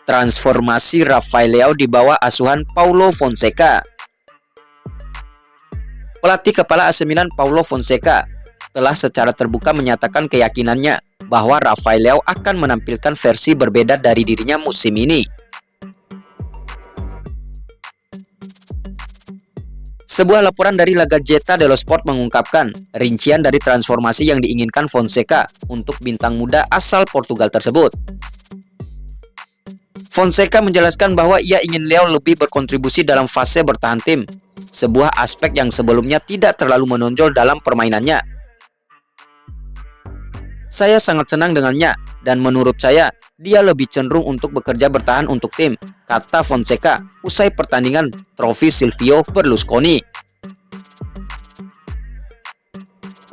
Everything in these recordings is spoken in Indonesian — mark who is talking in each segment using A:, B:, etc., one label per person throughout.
A: Transformasi Rafael Leao di bawah asuhan Paulo Fonseca. Pelatih kepala AC Milan Paulo Fonseca telah secara terbuka menyatakan keyakinannya bahwa Rafael Leao akan menampilkan versi berbeda dari dirinya musim ini. Sebuah laporan dari La Gazzetta dello Sport mengungkapkan rincian dari transformasi yang diinginkan Fonseca untuk bintang muda asal Portugal tersebut. Fonseca menjelaskan bahwa ia ingin Leao lebih berkontribusi dalam fase bertahan tim, sebuah aspek yang sebelumnya tidak terlalu menonjol dalam permainannya. Saya sangat senang dengannya, dan menurut saya, dia lebih cenderung untuk bekerja bertahan untuk tim, kata Fonseca usai pertandingan trofi Silvio Berlusconi.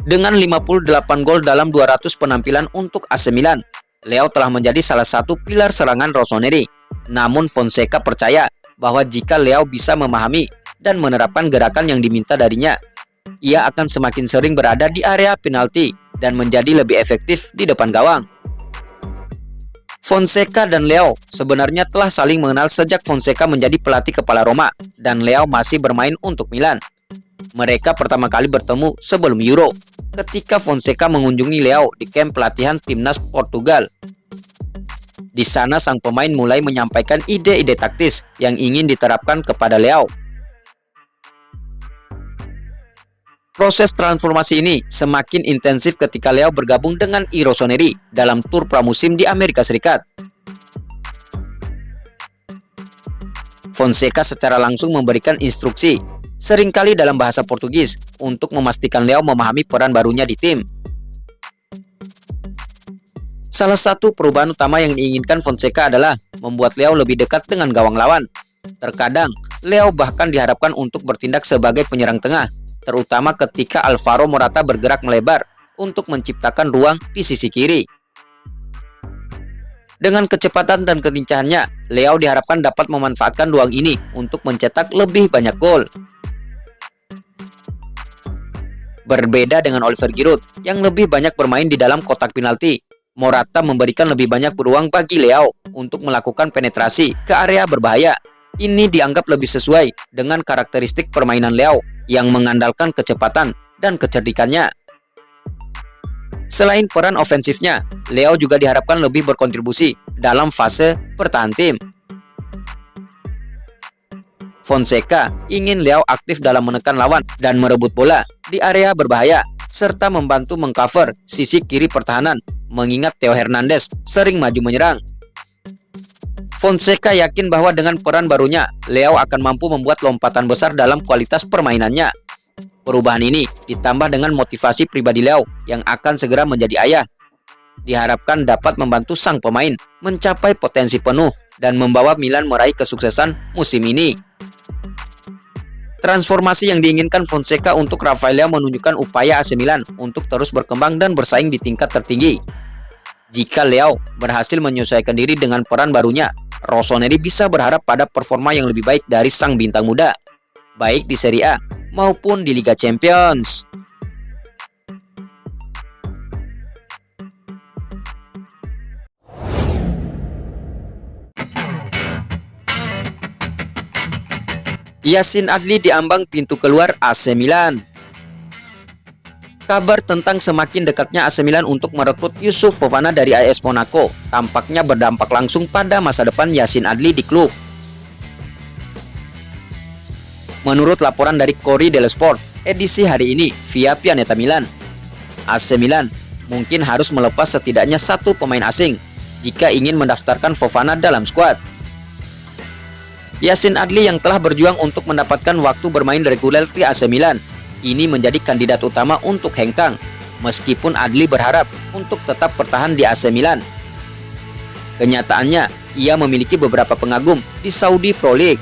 A: Dengan 58 gol dalam 200 penampilan untuk AC Milan, Leao telah menjadi salah satu pilar serangan rossoneri. Namun Fonseca percaya bahwa jika Leao bisa memahami dan menerapkan gerakan yang diminta darinya, ia akan semakin sering berada di area penalti dan menjadi lebih efektif di depan gawang. Fonseca dan Leao sebenarnya telah saling mengenal sejak Fonseca menjadi pelatih kepala Roma dan Leao masih bermain untuk Milan. Mereka pertama kali bertemu sebelum Euro, ketika Fonseca mengunjungi Leao di kamp pelatihan timnas Portugal. Di sana sang pemain mulai menyampaikan ide-ide taktis yang ingin diterapkan kepada Leao. Proses transformasi ini semakin intensif ketika Leao bergabung dengan I Rossoneri dalam tur pramusim di Amerika Serikat. Fonseca secara langsung memberikan instruksi, seringkali dalam bahasa Portugis, untuk memastikan Leao memahami peran barunya di tim. Salah satu perubahan utama yang diinginkan Fonseca adalah membuat Leao lebih dekat dengan gawang lawan. Terkadang, Leao bahkan diharapkan untuk bertindak sebagai penyerang tengah, terutama ketika Alvaro Morata bergerak melebar untuk menciptakan ruang di sisi kiri. Dengan kecepatan dan kelincahannya, Leao diharapkan dapat memanfaatkan ruang ini untuk mencetak lebih banyak gol. Berbeda dengan Oliver Giroud yang lebih banyak bermain di dalam kotak penalti, Morata memberikan lebih banyak peluang bagi Leao untuk melakukan penetrasi ke area berbahaya. Ini dianggap lebih sesuai dengan karakteristik permainan Leao yang mengandalkan kecepatan dan kecerdikannya. Selain peran ofensifnya, Leao juga diharapkan lebih berkontribusi dalam fase bertahan tim. Fonseca ingin Leao aktif dalam menekan lawan dan merebut bola di area berbahaya, serta membantu mengcover sisi kiri pertahanan, mengingat Theo Hernandez sering maju menyerang. Fonseca yakin bahwa dengan peran barunya, Leao akan mampu membuat lompatan besar dalam kualitas permainannya. Perubahan ini ditambah dengan motivasi pribadi Leao yang akan segera menjadi ayah, diharapkan dapat membantu sang pemain mencapai potensi penuh dan membawa Milan meraih kesuksesan musim ini. Transformasi yang diinginkan Fonseca untuk Rafael Leao menunjukkan upaya AC Milan untuk terus berkembang dan bersaing di tingkat tertinggi. Jika Leao berhasil menyesuaikan diri dengan peran barunya, Rossoneri bisa berharap pada performa yang lebih baik dari sang bintang muda, baik di Serie A maupun di Liga Champions. Yacine Adli diambang pintu keluar AC Milan. Kabar tentang semakin dekatnya AC Milan untuk merekrut Youssouf Fofana dari AS Monaco tampaknya berdampak langsung pada masa depan Yacine Adli di klub. Menurut laporan dari Corriere dello Sport edisi hari ini via Pianeta Milan, AC Milan mungkin harus melepas setidaknya satu pemain asing jika ingin mendaftarkan Fofana dalam skuad. Yacine Adli yang telah berjuang untuk mendapatkan waktu bermain reguler di AC Milan ini menjadi kandidat utama untuk hengkang, meskipun Adli berharap untuk tetap bertahan di AC Milan. Kenyataannya, ia memiliki beberapa pengagum di Saudi Pro League.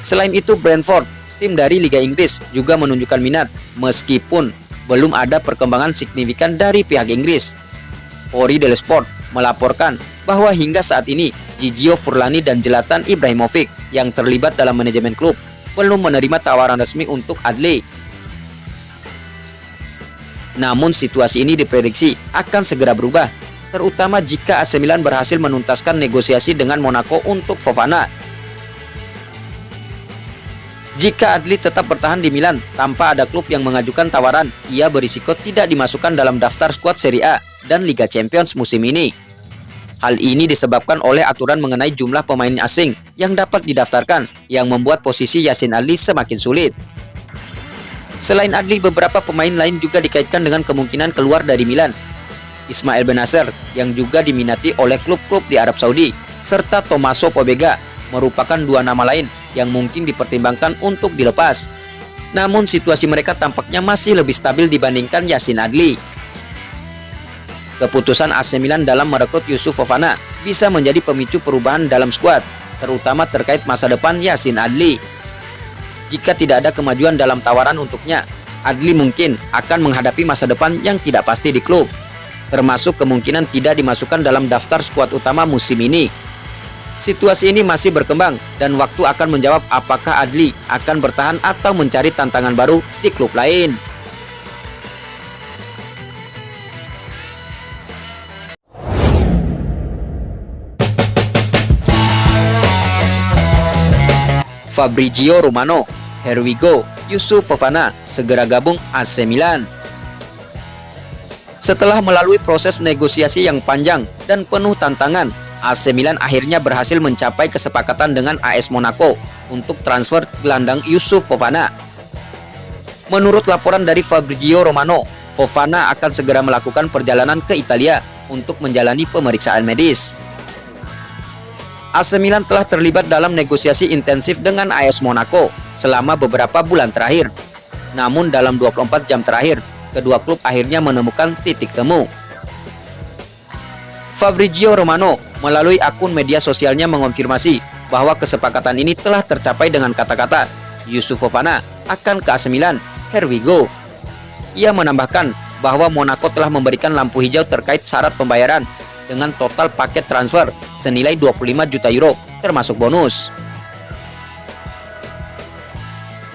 A: Selain itu, Brentford, tim dari Liga Inggris, juga menunjukkan minat, meskipun belum ada perkembangan signifikan dari pihak Inggris. Corriere dello Sport melaporkan bahwa hingga saat ini Gigio Furlani dan Zlatan Ibrahimovic yang terlibat dalam manajemen klub belum menerima tawaran resmi untuk Adli. Namun situasi ini diprediksi akan segera berubah terutama jika AC Milan berhasil menuntaskan negosiasi dengan Monaco untuk Fofana. Jika Adli tetap bertahan di Milan tanpa ada klub yang mengajukan tawaran, ia berisiko tidak dimasukkan dalam daftar skuad Serie A dan Liga Champions musim ini. Hal ini disebabkan oleh aturan mengenai jumlah pemain asing yang dapat didaftarkan, yang membuat posisi Yacine Adli semakin sulit. Selain Adli, beberapa pemain lain juga dikaitkan dengan kemungkinan keluar dari Milan. Ismail Bennacer yang juga diminati oleh klub-klub di Arab Saudi, serta Tommaso Pobega merupakan dua nama lain yang mungkin dipertimbangkan untuk dilepas. Namun situasi mereka tampaknya masih lebih stabil dibandingkan Yacine Adli. Keputusan AC Milan dalam merekrut Youssouf Fofana bisa menjadi pemicu perubahan dalam skuad, terutama terkait masa depan Yacine Adli. Jika tidak ada kemajuan dalam tawaran untuknya, Adli mungkin akan menghadapi masa depan yang tidak pasti di klub, termasuk kemungkinan tidak dimasukkan dalam daftar skuad utama musim ini. Situasi ini masih berkembang dan waktu akan menjawab apakah Adli akan bertahan atau mencari tantangan baru di klub lain. Fabrizio Romano, here we go, Youssouf Fofana segera gabung AC Milan. Setelah melalui proses negosiasi yang panjang dan penuh tantangan, AC Milan akhirnya berhasil mencapai kesepakatan dengan AS Monaco untuk transfer gelandang Youssouf Fofana. Menurut laporan dari Fabrizio Romano, Fofana akan segera melakukan perjalanan ke Italia untuk menjalani pemeriksaan medis. AC Milan telah terlibat dalam negosiasi intensif dengan AS Monaco selama beberapa bulan terakhir. Namun dalam 24 jam terakhir, kedua klub akhirnya menemukan titik temu. Fabrizio Romano melalui akun media sosialnya mengonfirmasi bahwa kesepakatan ini telah tercapai dengan kata-kata Youssouf Fofana akan ke AC Milan, here we go. Ia menambahkan bahwa Monaco telah memberikan lampu hijau terkait syarat pembayaran dengan total paket transfer senilai 25 juta euro termasuk bonus.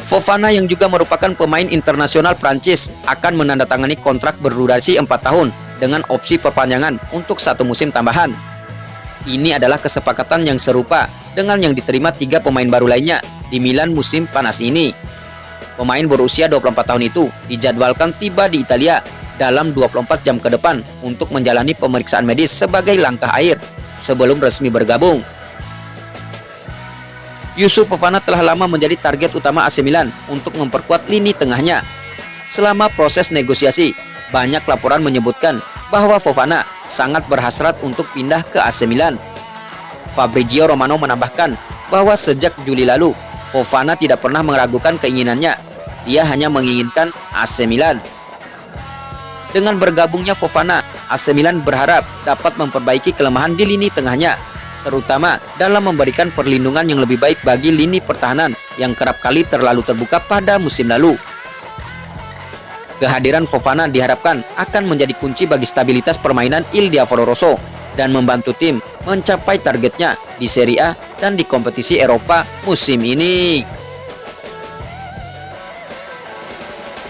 A: Fofana yang juga merupakan pemain internasional Prancis akan menandatangani kontrak berdurasi 4 tahun dengan opsi perpanjangan untuk 1 musim tambahan. Ini adalah kesepakatan yang serupa dengan yang diterima 3 pemain baru lainnya di Milan musim panas ini. Pemain berusia 24 tahun itu dijadwalkan tiba di Italia dalam 24 jam ke depan untuk menjalani pemeriksaan medis sebagai langkah akhir sebelum resmi bergabung. Youssouf Fofana telah lama menjadi target utama AC Milan untuk memperkuat lini tengahnya. Selama proses negosiasi, banyak laporan menyebutkan bahwa Fofana sangat berhasrat untuk pindah ke AC Milan. Fabrizio Romano menambahkan bahwa sejak Juli lalu, Fofana tidak pernah meragukan keinginannya. Dia hanya menginginkan AC Milan. Dengan bergabungnya Fofana, AC Milan berharap dapat memperbaiki kelemahan di lini tengahnya, terutama dalam memberikan perlindungan yang lebih baik bagi lini pertahanan yang kerap kali terlalu terbuka pada musim lalu. Kehadiran Fofana diharapkan akan menjadi kunci bagi stabilitas permainan Il Diavolo Rosso dan membantu tim mencapai targetnya di Serie A dan di kompetisi Eropa musim ini.